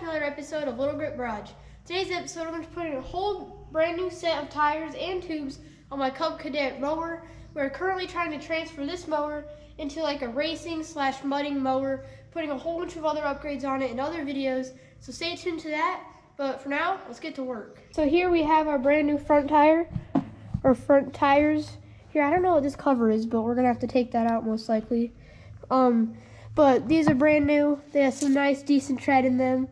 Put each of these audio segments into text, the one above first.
to another episode of Little Grip Garage. Today's episode, I'm going to put in a whole brand new set of tires and tubes on my Cub Cadet mower. We're currently trying to transfer this mower into like a racing / mudding mower, putting a whole bunch of other upgrades on it in other videos. So stay tuned to that. But for now, let's get to work. So here we have our brand new front tire, or front tires. Here, I don't know what this cover is, but we're going to have to take that out most likely. But these are brand new. They have some nice, decent tread in them.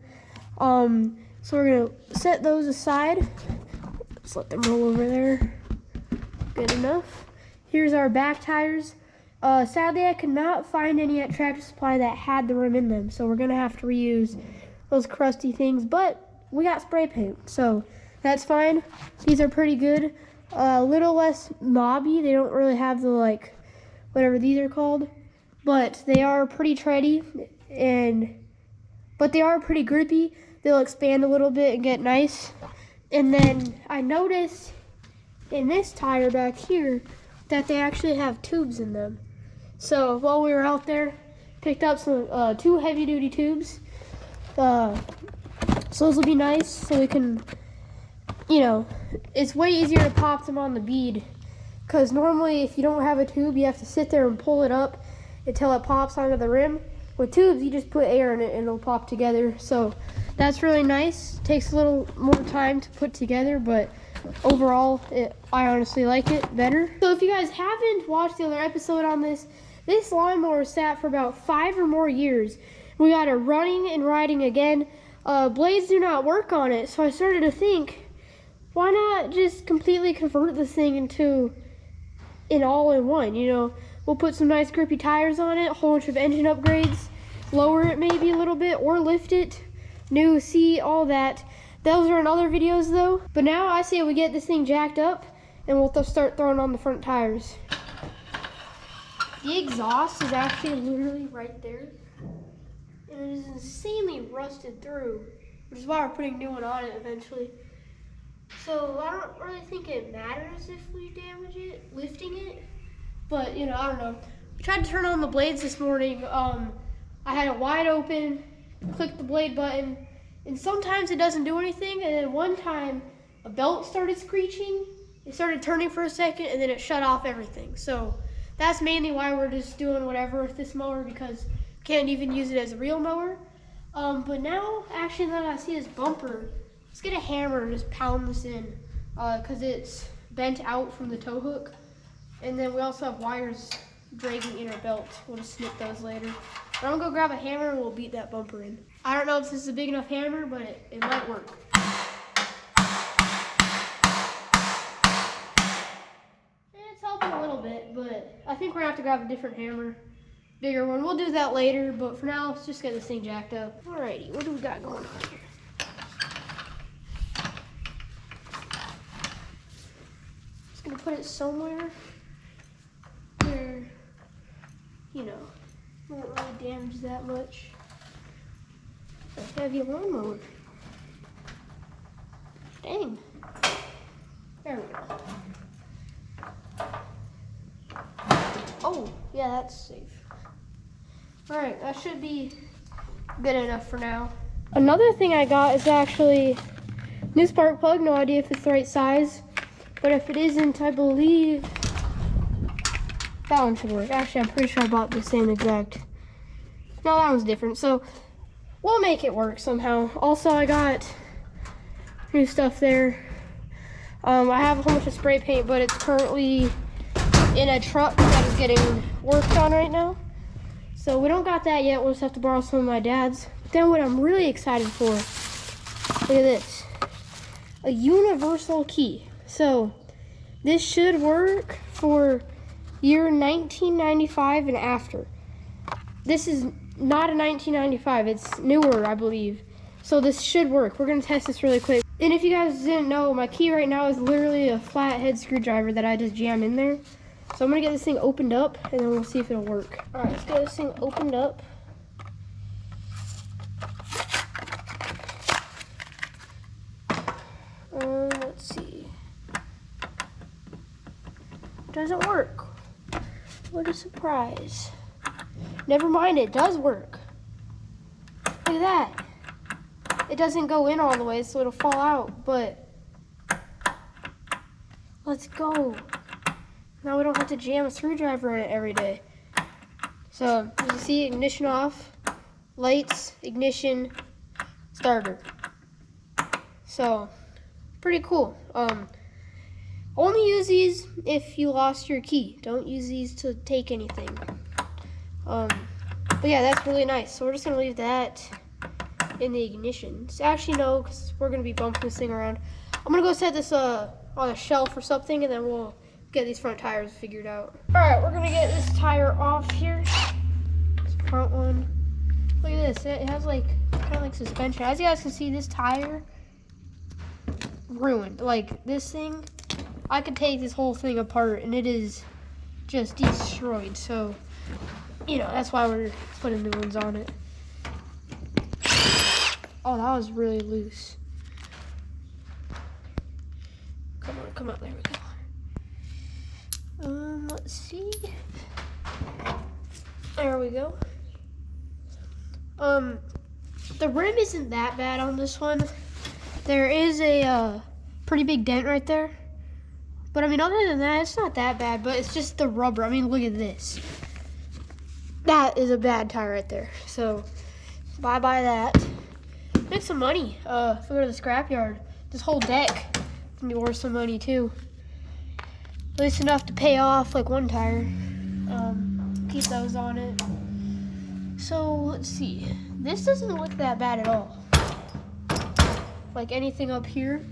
So we're gonna set those aside. Just let them roll over there. Good enough. Here's our back tires. Sadly, I could not find any at Tractor Supply that had the rim in them, so we're gonna have to reuse those crusty things. But we got spray paint, so that's fine. These are pretty good. A little less knobby. They don't really have the whatever these are called. But they are pretty tready, but they are pretty grippy. They'll expand a little bit and get nice. And then I noticed in this tire back here that they actually have tubes in them. So while we were out there, picked up some 2 heavy-duty tubes. So those will be nice. So we can, it's way easier to pop them on the bead. Because normally if you don't have a tube, you have to sit there and pull it up until it pops onto the rim. With tubes, you just put air in it and it'll pop together. So that's really nice. Takes a little more time to put together, but overall, I honestly like it better. So if you guys haven't watched the other episode on this lawnmower sat for about 5 or more years. We got it running and riding again. Blades do not work on it, so I started to think, why not just completely convert this thing into an all-in-one, We'll put some nice grippy tires on it, a whole bunch of engine upgrades, lower it maybe a little bit or lift it, new seat, all that. Those are in other videos though. But now I say we get this thing jacked up and we'll start throwing on the front tires. The exhaust is actually literally right there. And it is insanely rusted through, which is why we're putting a new one on it eventually. So I don't really think it matters if we damage it, lifting it. But, I don't know. I tried to turn on the blades this morning. I had it wide open, clicked the blade button, and sometimes it doesn't do anything. And then one time, a belt started screeching. It started turning for a second, and then it shut off everything. So that's mainly why we're just doing whatever with this mower, because we can't even use it as a real mower. But now, actually, now that I see this bumper, let's get a hammer and just pound this in, because it's bent out from the tow hook. And then we also have wires dragging in our belt. We'll just snip those later. But I'm gonna go grab a hammer and we'll beat that bumper in. I don't know if this is a big enough hammer, but it might work. It's helping a little bit, but I think we're gonna have to grab a different hammer. Bigger one. We'll do that later, but for now, let's just get this thing jacked up. Alrighty, what do we got going on here? Just gonna put it somewhere where, won't really damage that much. A heavy lawnmower. Dang. There we go. Oh, yeah, that's safe. Alright, that should be good enough for now. Another thing I got is actually new spark plug. No idea if it's the right size, but if it isn't, I believe that one should work. Actually, I'm pretty sure I bought the same exact. No, that one's different. So we'll make it work somehow. Also, I got new stuff there. I have a whole bunch of spray paint, but it's currently in a truck that is getting worked on right now. So we don't got that yet. We'll just have to borrow some of my dad's. But then what I'm really excited for, look at this. A universal key. So this should work for year 1995 and after. This is not a 1995, it's newer, I believe. So this should work. We're gonna test this really quick. And if you guys didn't know, my key right now is literally a flathead screwdriver that I just jam in there. So I'm gonna get this thing opened up and then we'll see if it'll work. All right, let's get this thing opened up. Let's see. It doesn't work. What a surprise. Never mind, it does work. Look at that. it doesn't go in all the way, so it'll fall out, but let's go. Now we don't have to jam a screwdriver in it every day. So, you see ignition off, lights, ignition, starter. So, pretty cool. Only use these if you lost your key. Don't use these to take anything. But yeah, that's really nice. So we're just gonna leave that in the ignition. Actually, no, because we're gonna be bumping this thing around. I'm gonna go set this on a shelf or something, and then we'll get these front tires figured out. All right, we're gonna get this tire off here. This front one. Look at this. It has like kind of like suspension. As you guys can see, this tire ruined. Like this thing, I could take this whole thing apart, and it is just destroyed. So, you know, that's why we're putting new ones on it. Oh, that was really loose. Come on, come on, there we go. Let's see. There we go. The rim isn't that bad on this one. There is a pretty big dent right there. But I mean, other than that, it's not that bad, but it's just the rubber. I mean, look at this. That is a bad tire right there. So, bye-bye that. Make some money if we go to the scrapyard. This whole deck can be worth some money too. At least enough to pay off like one tire. Keep those on it. So let's see. This doesn't look that bad at all. Like anything up here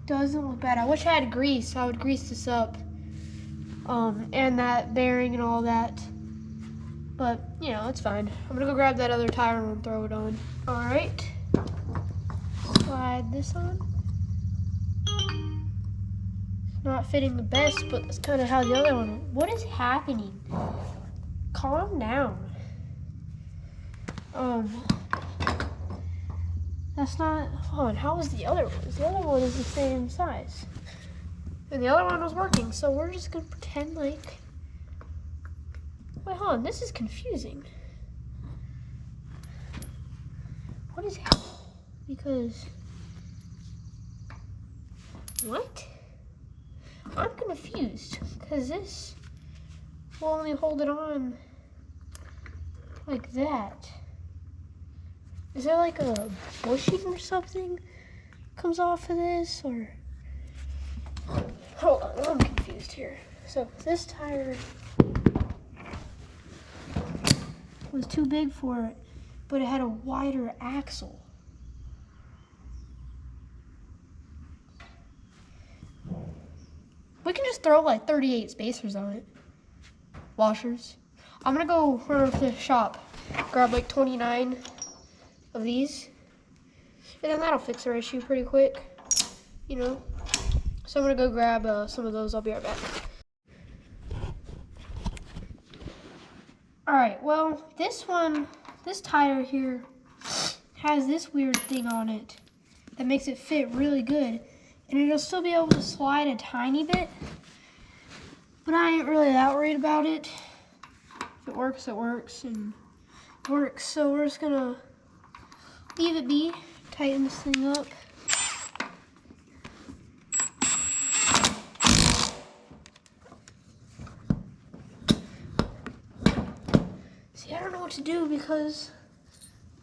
doesn't look bad. I wish I had grease. I would grease this up. And that bearing and all that. But, you know, it's fine. I'm gonna go grab that other tire and throw it on. All right. Slide this on. It's not fitting the best, but that's kind of how the other one. What is happening? Calm down. That's not. Hold on. How was the other one? The other one is the same size, and the other one was working. So we're just gonna pretend like. Wait, hold on. This is confusing. What is happening? Because what? I'm confused because this will only hold it on like that. Is there like a bushing or something comes off of this, or? Hold on, I'm confused here. So this tire was too big for it, but it had a wider axle. We can just throw like 38 spacers on it. Washers. I'm gonna go run over to the shop, grab like 29 of these, and then that'll fix our issue pretty quick, you know. So I'm gonna go grab some of those. I'll be right back. All right, well, this tire here has this weird thing on it that makes it fit really good, and it'll still be able to slide a tiny bit, but I ain't really that worried about it. If it works, it works, and it works. So we're just gonna leave it be, tighten this thing up. See, I don't know what to do because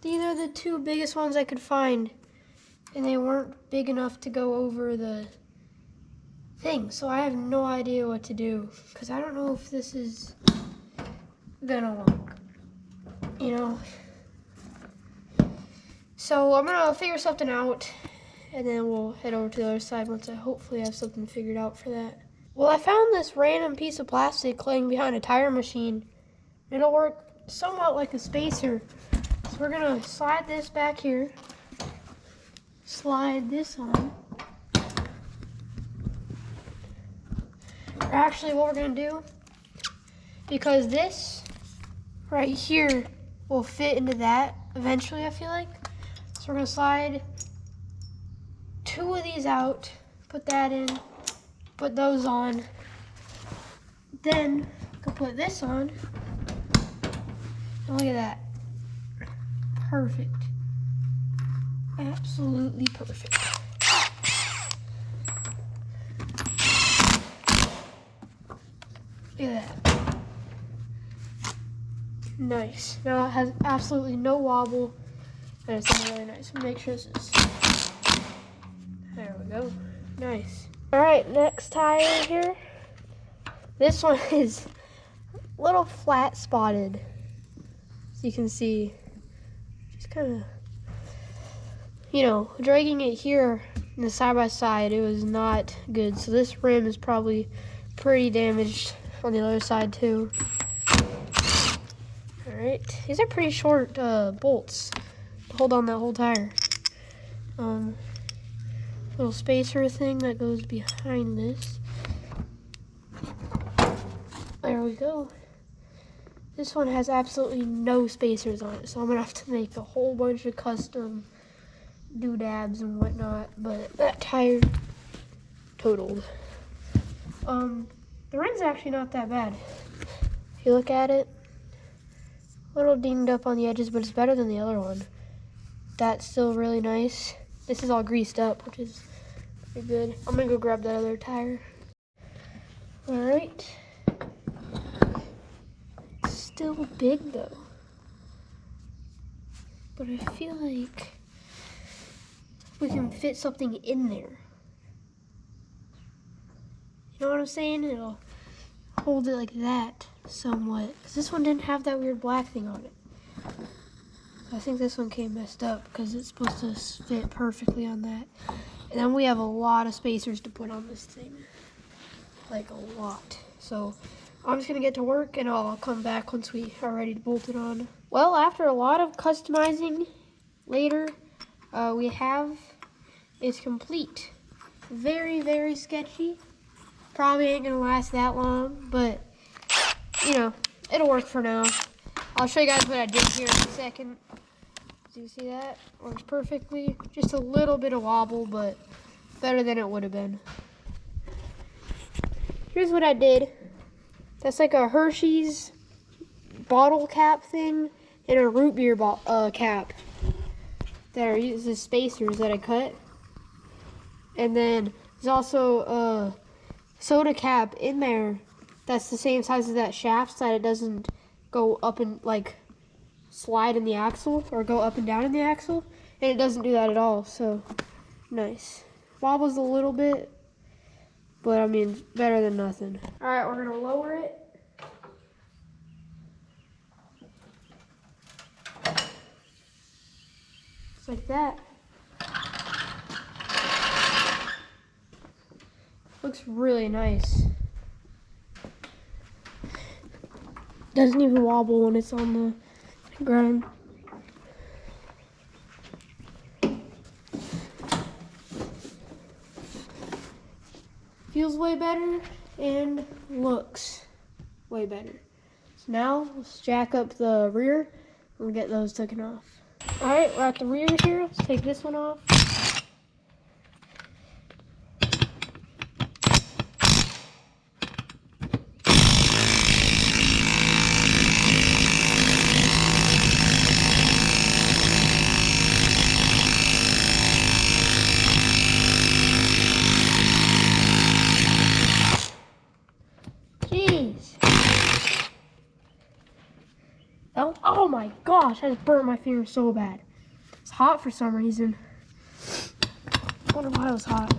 these are the two biggest ones I could find, and they weren't big enough to go over the thing. So I have no idea what to do because I don't know if this is gonna work, you know. So I'm gonna figure something out, and then we'll head over to the other side once I hopefully have something figured out for that. Well, I found this random piece of plastic laying behind a tire machine. It'll work somewhat like a spacer. So we're gonna slide this back here, slide this on. Or actually, what we're gonna do, because this right here will fit into that eventually, I feel like. So we're gonna slide two of these out, put that in, put those on. Then we'll put this on. And look at that. Perfect. Absolutely perfect. Look at that. Nice. Now it has absolutely no wobble, and it's really nice. Make sure this is. There we go. Nice. All right, next tire here. This one is a little flat spotted, as you can see. Just kind of, dragging it here in the side by side, it was not good. So this rim is probably pretty damaged on the other side too. All right, these are pretty short bolts to hold on that whole tire. Little spacer thing that goes behind this. There we go. This one has absolutely no spacers on it, so I'm gonna have to make a whole bunch of custom doodads and whatnot, but that tire totaled. The rim's actually not that bad. If you look at it, a little dinged up on the edges, but it's better than the other one. That's still really nice. This is all greased up, which is pretty good. I'm gonna go grab that other tire. All right. Still big though, but I feel like we can fit something in there. You know what I'm saying? It'll hold it like that somewhat, because this one didn't have that weird black thing on it. So I think this one came messed up because it's supposed to fit perfectly on that. And then we have a lot of spacers to put on this thing, like a lot. So I'm just gonna get to work and I'll come back once we are ready to bolt it on. Well, after a lot of customizing later, we have it's complete. Very, very sketchy. Probably ain't gonna last that long, but it'll work for now. I'll show you guys what I did here in a second. Do you see that? Works perfectly. Just a little bit of wobble, but better than it would have been. Here's what I did. That's like a Hershey's bottle cap thing and a root beer cap that are used as spacers that I cut. And then there's also a soda cap in there that's the same size as that shaft so that it doesn't go up and slide in the axle or go up and down in the axle. And it doesn't do that at all, so nice. Wobbles a little bit, but I mean, better than nothing. All right, we're gonna lower it. Just like that. Looks really nice. Doesn't even wobble when it's on the ground. Feels way better and looks way better. So now let's jack up the rear and get those taken off. All right, we're at the rear here. Let's take this one off. Oh my gosh, I just burnt my finger so bad. It's hot for some reason. I wonder why it was hot.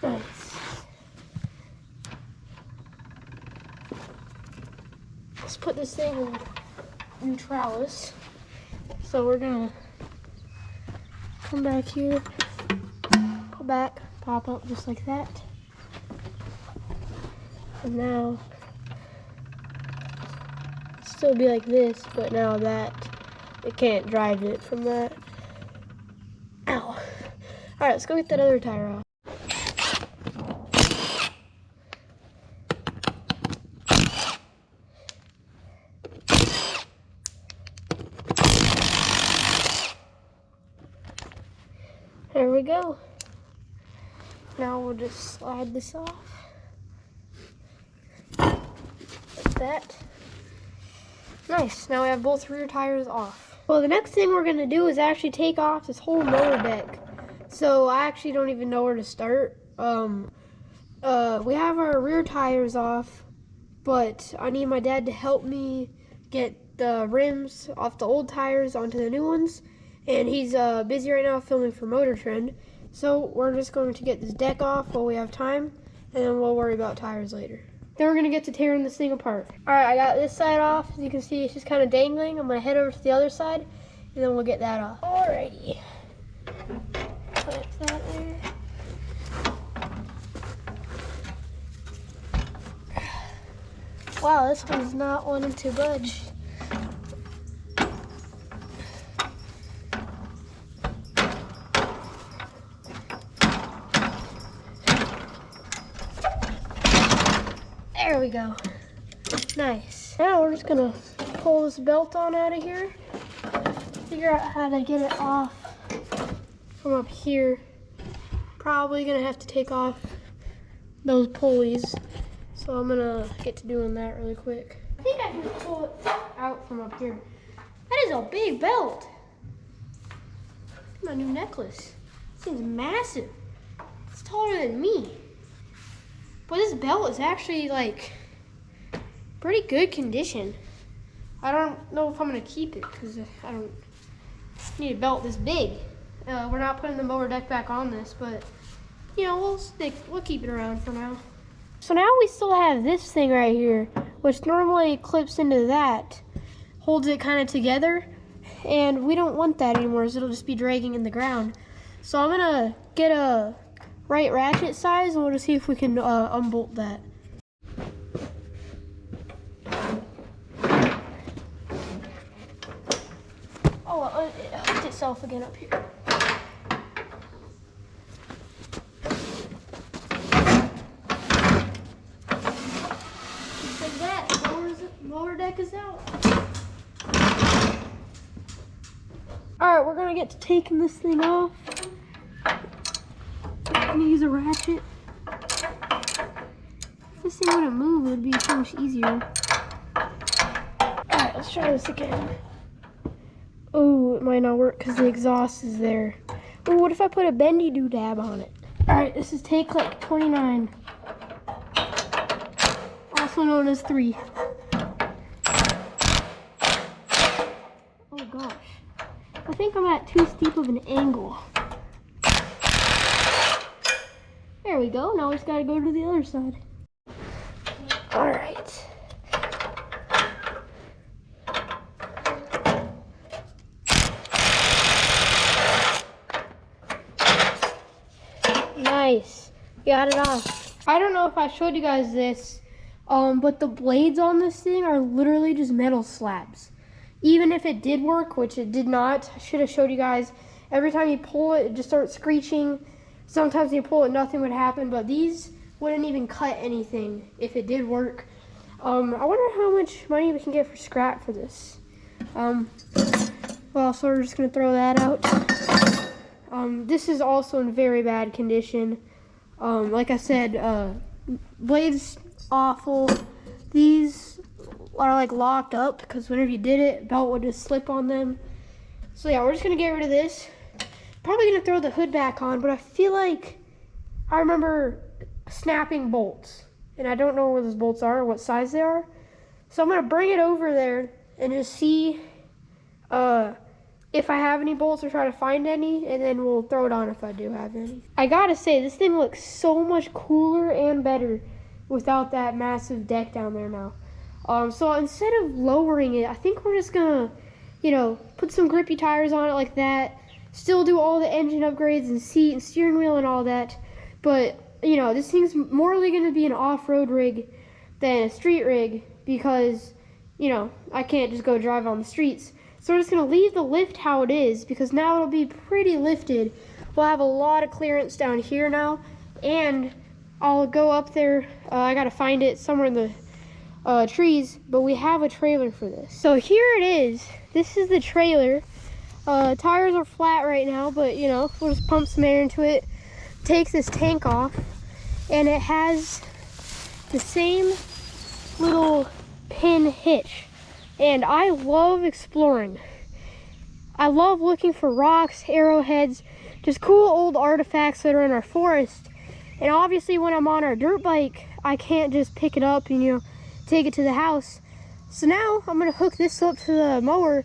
Nice. Let's put this thing in neutralis. So we're gonna come back here. Back, pop up just like that. And now it'll still be like this, but now that it can't drive it from that. Ow. All right, let's go get that other tire off. There we go. Now we'll just slide this off. that. Nice, now we have both rear tires off. Well, the next thing we're gonna do is actually take off this whole mower deck. So I actually don't even know where to start. We have our rear tires off, but I need my dad to help me get the rims off the old tires onto the new ones. And he's busy right now filming for Motor Trend. So we're just going to get this deck off while we have time, and then we'll worry about tires later. Then we're gonna get to tearing this thing apart. All right, I got this side off. As you can see, it's just kind of dangling. I'm gonna head over to the other side, and then we'll get that off. Alrighty. Put that there. Wow, this one's not wanting to budge. There we go. Nice. Now we're just gonna pull this belt on out of here. Figure out how to get it off from up here. Probably gonna have to take off those pulleys. So I'm gonna get to doing that really quick. I think I can pull it out from up here. That is a big belt. My new necklace. This thing's massive. It's taller than me. But this belt is actually like pretty good condition. I don't know if I'm gonna keep it because I don't need a belt this big. We're not putting the mower deck back on this, but you know, we'll keep it around for now. So now we still have this thing right here, which normally clips into that, holds it kind of together, and we don't want that anymore, so it'll just be dragging in the ground. So I'm gonna get a right ratchet size, and we'll just see if we can unbolt that. Oh, it hooked itself again up here. Just like that, mower deck is out. All right, we're gonna get to taking this thing off. I'm gonna use a ratchet. If this thing wouldn't move, it would be so much easier. Alright, let's try this again. Oh, it might not work because the exhaust is there. Oh, what if I put a bendy doodab on it? Alright, this is take like 29. Also known as 3. Oh gosh. I think I'm at too steep of an angle. There we go. Now we just gotta go to the other side. All right. Nice. Got it off. I don't know if I showed you guys this, but the blades on this thing are literally just metal slabs. Even if it did work, which it did not, I should have showed you guys. Every time you pull it, it just starts screeching. Sometimes when you pull it, nothing would happen, but these wouldn't even cut anything if it did work. I wonder how much money we can get for scrap for this. Well, so we're just gonna throw that out. This is also in very bad condition. Like I said, blades awful. These are like locked up because whenever you did it, belt would just slip on them. So yeah, we're just gonna get rid of this. Probably gonna throw the hood back on, but I feel like I remember snapping bolts, and I don't know where those bolts are or what size they are. So I'm gonna bring it over there and just see if I have any bolts or try to find any, and then we'll throw it on if I do have any. I gotta say, this thing looks so much cooler and better without that massive deck down there now. So instead of lowering it, I think we're just gonna, you know, put some grippy tires on it like that. Still do all the engine upgrades and seat and steering wheel and all that. But, you know, this thing's morely going to be an off-road rig than a street rig because, you know, I can't just go drive on the streets. So we're just going to leave the lift how it is because now it'll be pretty lifted. We'll have a lot of clearance down here now. And I'll go up there. I got to find it somewhere in the trees. But we have a trailer for this. So here it is. This is the trailer. Tires are flat right now, but you know, we'll just pump some air into it. Takes this tank off, and it has the same little pin hitch. And I love exploring. I love looking for rocks, arrowheads, just cool old artifacts that are in our forest. And obviously when I'm on our dirt bike, I can't just pick it up and, take it to the house. So now I'm gonna hook this up to the mower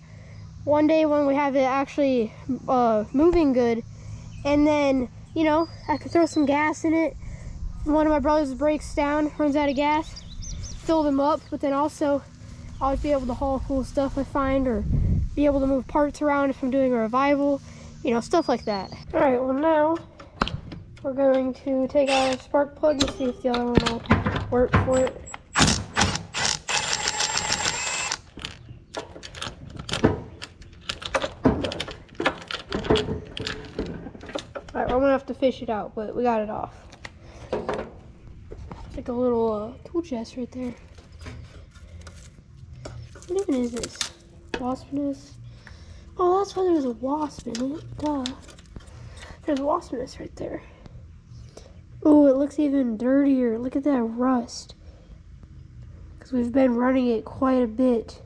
one day when we have it actually moving good. And then, I can throw some gas in it. One of my brothers breaks down, runs out of gas, fill them up, but then also I'll be able to haul cool stuff I find, or be able to move parts around if I'm doing a revival, stuff like that. All right, well now we're going to take out our spark plug and see if the other one will work for it. All right, I'm gonna have to fish it out, but we got it off. It's like a little tool chest right there. What even is this? Wasp nest? Oh, that's why there's a wasp in it. Duh. There's a wasp nest right there. Oh, it looks even dirtier. Look at that rust. Because we've been running it quite a bit.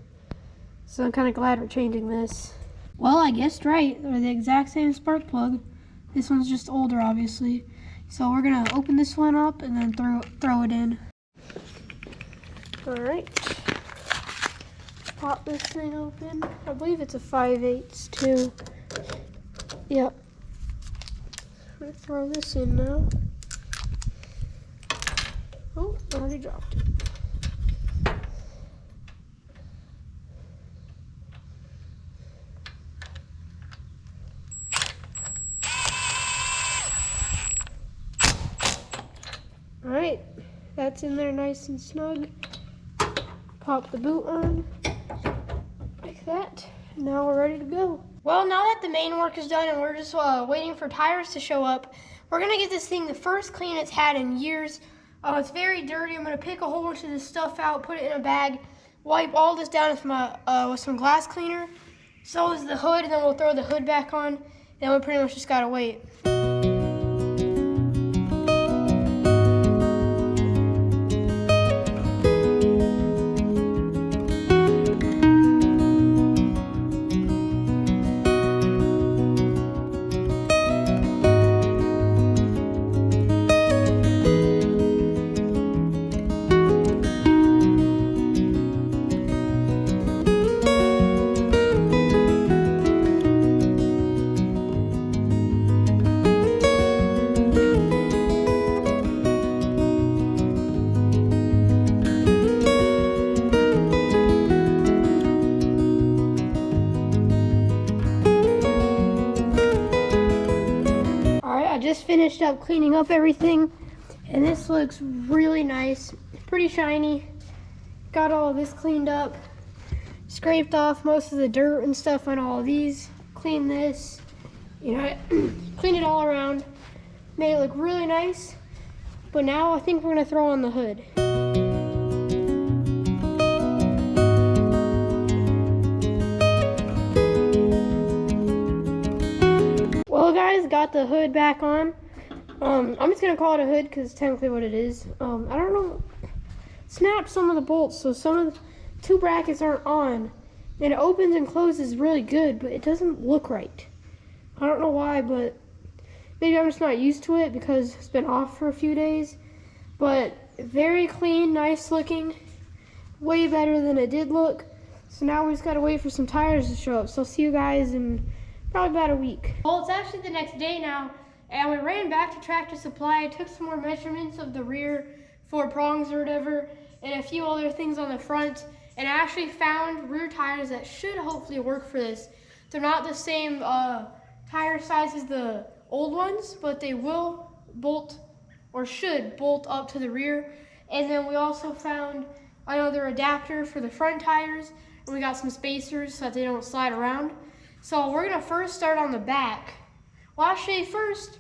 So I'm kind of glad we're changing this. Well, I guessed right. They're the exact same spark plug. This one's just older, obviously. So we're going to open this one up and then throw it in. All right. Pop this thing open. I believe it's a 5/8 too. Yep. I'm gonna throw this in now. Oh, I already dropped it. All right, that's in there nice and snug. Pop the boot on. That. Now we're ready to go. Well, now that the main work is done and we're just waiting for tires to show up, we're gonna give this thing the first clean it's had in years. It's very dirty. I'm gonna pick a whole bunch of this stuff out, put it in a bag, wipe all this down with some glass cleaner. So is the hood, and then we'll throw the hood back on. Then we pretty much just gotta wait. Just finished up cleaning up everything, and this looks really nice. It's pretty shiny. Got all of this cleaned up, scraped off most of the dirt and stuff on all of these, cleaned this, cleaned it all around, made it look really nice. But now I think we're gonna throw on the hood. Well guys, got the hood back on. I'm just gonna call it a hood because it's technically what it is. I don't know, snapped some of the bolts, so some of the two brackets aren't on. And it opens and closes really good, but it doesn't look right. I don't know why, but maybe I'm just not used to it because it's been off for a few days. But very clean, nice looking, way better than it did look. So now we just gotta wait for some tires to show up. So I'll see you guys in probably about a week. Well, it's actually the next day now, and we ran back to Tractor Supply, took some more measurements of the rear 4 prongs or whatever, and a few other things on the front, and I actually found rear tires that should hopefully work for this. They're not the same tire size as the old ones, but they will bolt, or should bolt up to the rear. And then we also found another adapter for the front tires, and we got some spacers so that they don't slide around. So we're gonna first start on the back. Well, actually first,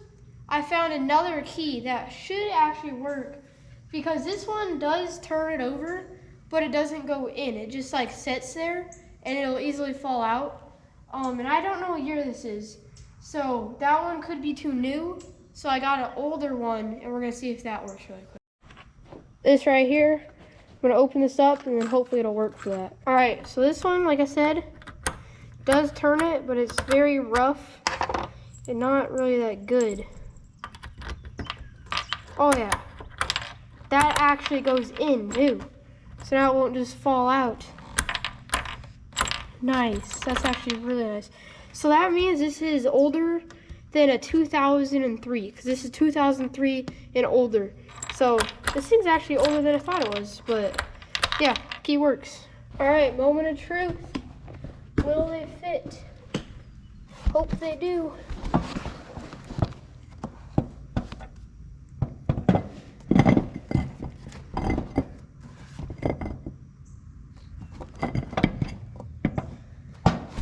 I found another key that should actually work, because this one does turn it over, but it doesn't go in. It just like sits there and it'll easily fall out. And I don't know what year this is. So that one could be too new. So I got an older one, and we're gonna see if that works really quick. This right here, gonna open this up and then hopefully it'll work for that. All right, so this one, like I said, does turn it, but it's very rough and not really that good. Oh yeah, that actually goes in too. So now it won't just fall out. Nice, that's actually really nice. So that means this is older than a 2003, because this is 2003 and older. So this thing's actually older than I thought it was, but yeah, key works. All right, moment of truth. Will they fit? Hope they do.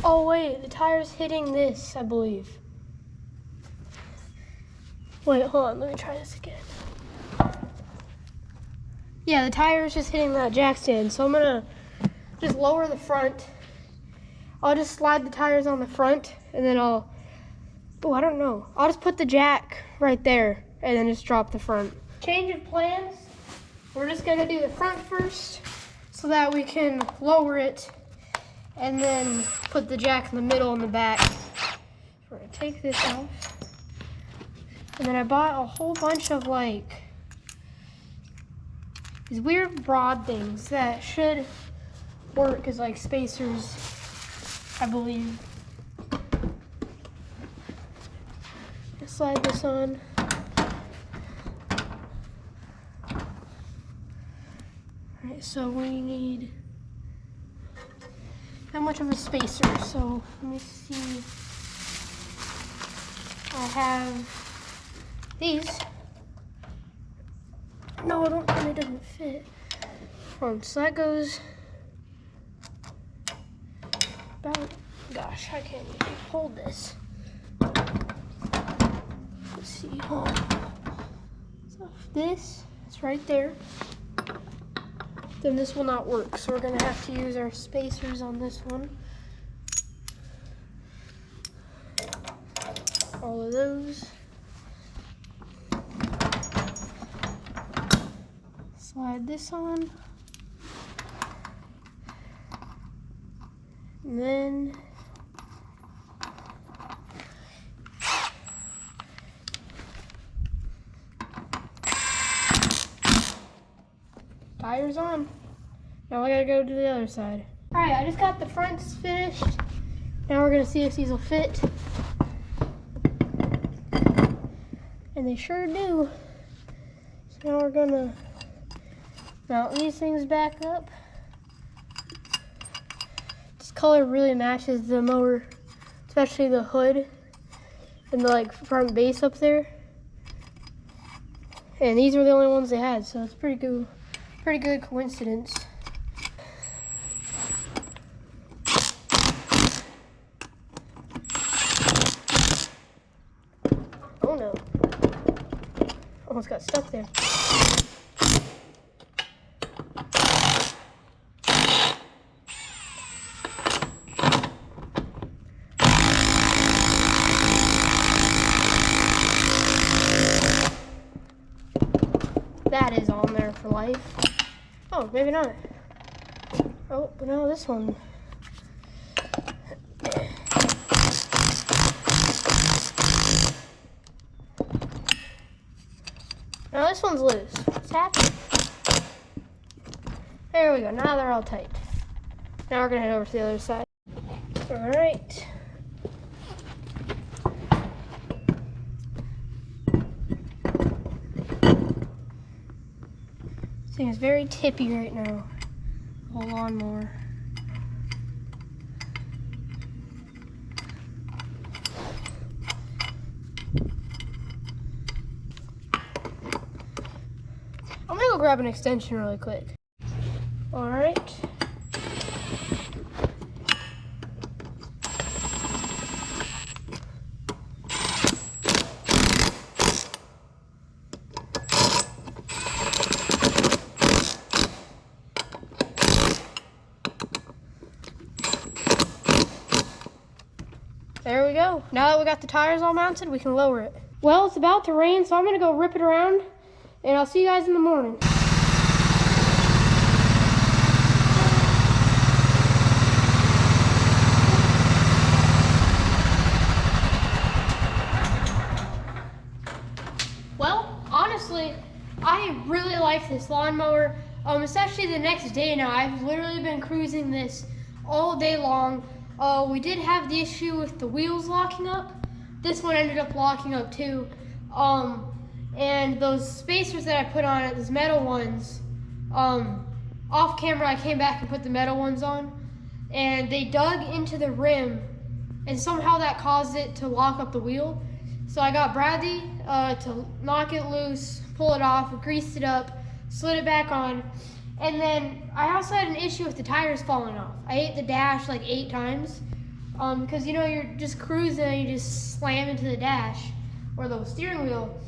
Oh wait, the tire's hitting this, I believe. Wait, hold on, let me try this again. Yeah, the tire is just hitting that jack stand, so I'm gonna just lower the front. I'll just slide the tires on the front, and then I don't know. I'll just put the jack right there, and then just drop the front. Change of plans. We're just gonna do the front first, so that we can lower it, and then put the jack in the middle and the back. We're gonna take this off. And then I bought a whole bunch of like these weird rod things that should work as like spacers, I believe. Just slide this on. Alright, so we need how much of a spacer? So let me see. I have these. No, I don't think it doesn't fit. So that goes about, gosh, I can't even hold this. Let's see, hold on. So if this is right there, then this will not work. So we're gonna have to use our spacers on this one. All of those. Slide this on. And then tires on. Now I gotta go to the other side. All right, I just got the fronts finished. Now we're gonna see if these will fit. And they sure do. So now we're gonna mount these things back up. This color really matches the mower, especially the hood and the like front base up there. And these were the only ones they had, so it's pretty good coincidence. Oh no. Almost got stuck there. That is on there for life. Oh, maybe not. Oh, but no, this one. Now this one's loose. What's happening? There we go. Now they're all tight. Now we're gonna head over to the other side. All right. This thing is very tippy right now. The whole lawnmower. I'm gonna go grab an extension really quick. All right. There we go. Now that we got the tires all mounted, we can lower it. Well, it's about to rain, so I'm gonna go rip it around, and I'll see you guys in the morning. like this lawnmower. It's actually the next day now. I've literally been cruising this all day long. We did have the issue with the wheels locking up. This one ended up locking up too. And those spacers that I put on it, those metal ones, off camera I came back and put the metal ones on, and they dug into the rim, and somehow that caused it to lock up the wheel. So I got Bradley to knock it loose, pull it off, greased it up, slid it back on, and then I also had an issue with the tires falling off. I hit the dash like 8 times, because you know, you're just cruising and you just slam into the dash or the steering wheel.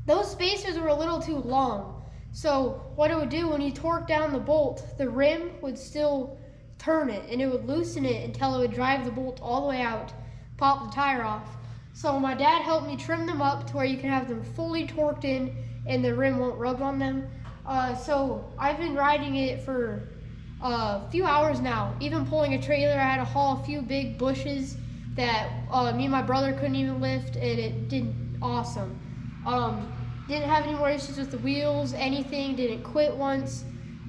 Those spacers were a little too long. So what it would do when you torque down the bolt, the rim would still turn it and it would loosen it until it would drive the bolt all the way out, pop the tire off. So my dad helped me trim them up to where you can have them fully torqued in and the rim won't rub on them. So I've been riding it for a few hours now. Even pulling a trailer, I had to haul a few big bushes that me and my brother couldn't even lift, and it did awesome. Didn't have any more issues with the wheels, anything, didn't quit once.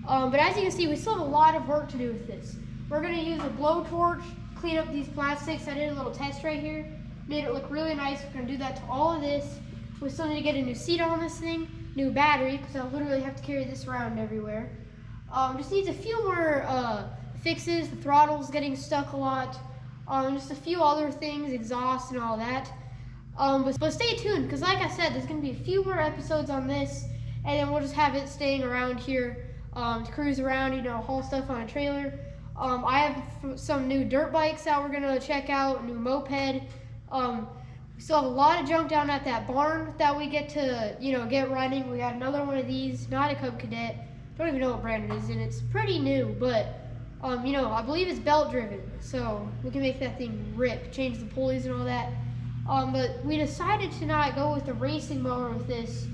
But as you can see, we still have a lot of work to do with this. We're gonna use a blowtorch, clean up these plastics. I did a little test right here, made it look really nice. We're gonna do that to all of this. We still need to get a new seat on this thing, new battery, because I'll literally have to carry this around everywhere. Just needs a few more fixes. The throttle's getting stuck a lot. Just a few other things, exhaust and all that. But stay tuned, because like I said, there's going to be a few more episodes on this, and then we'll just have it staying around here to cruise around, you know, haul stuff on a trailer. I have some new dirt bikes that we're going to check out, a new moped. We still have a lot of junk down at that barn that we get to, you know, get running. We got another one of these, not a Cub Cadet. Don't even know what brand it is, and it's pretty new, but you know, I believe it's belt driven, so we can make that thing rip, change the pulleys and all that. But we decided to not go with the racing mower with this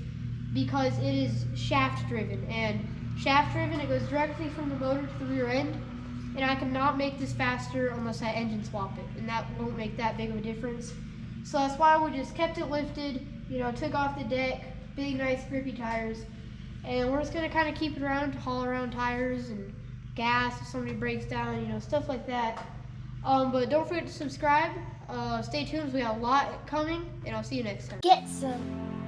because it is shaft driven, and shaft driven, it goes directly from the motor to the rear end, and I cannot make this faster unless I engine swap it, and that won't make that big of a difference. So that's why we just kept it lifted, you know, took off the deck, big nice grippy tires, and we're just gonna kind of keep it around to haul around tires and gas if somebody breaks down, you know, stuff like that. But don't forget to subscribe. Stay tuned, we got a lot coming, and I'll see you next time. Get some.